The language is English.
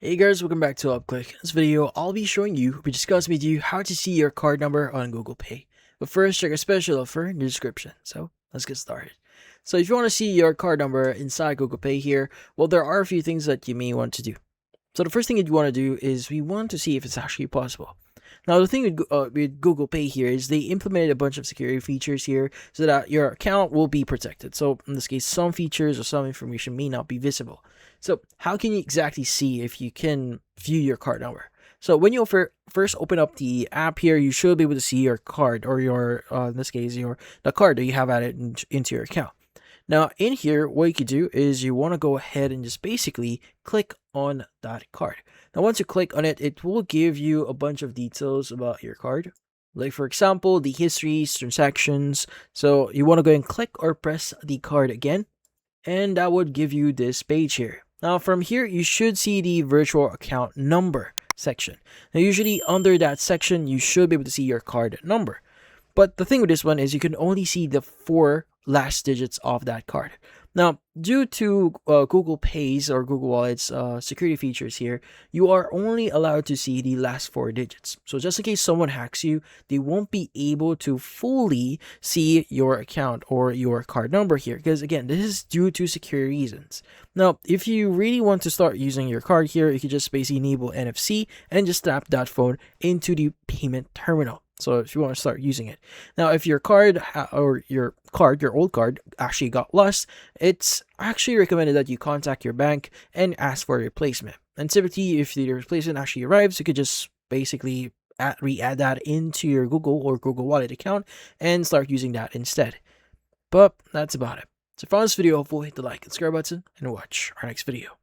Hey guys, welcome back to UpClick. In this video, I'll be showing you, we discuss with you how to see your card number on Google Pay. But first, check a special offer in the description. So let's get started. So if you want to see your card number inside Google Pay here, well, there are a few things that you may want to do. So the first thing you want to do is we want to see if it's actually possible. Now the thing with Google Pay here is they implemented a bunch of security features here so that your account will be protected. So in this case, some features or some information may not be visible. So how can you exactly see if you can view your card number? So when you first open up the app here, you should be able to see your card or your in this case the card that you have added into your account. Now in here, what you could do is you want to go ahead and just basically click on that card. Now once you click on it, it will give you a bunch of details about your card. Like for example, the histories, transactions. So you want to go and click or press the card again, and that would give you this page here. Now from here, you should see the virtual account number section. Now usually under that section, you should be able to see your card number. But the thing with this one is you can only see the 4 last digits of that card. Now, due to Google Pay's or Google Wallet's security features here, you are only allowed to see the last 4 digits. So just in case someone hacks you, they won't be able to fully see your account or your card number here. Because again, this is due to security reasons. Now, if you really want to start using your card here, you can just basically enable NFC and just tap that phone into the payment terminal. So if you want to start using it. Now, if your card or your old card actually got lost, it's actually recommended that you contact your bank and ask for a replacement. And typically, if the replacement actually arrives, you could just basically re-add that into your Google or Google Wallet account and start using that instead. But that's about it. So if you found this video helpful, hit the like and subscribe button and watch our next video.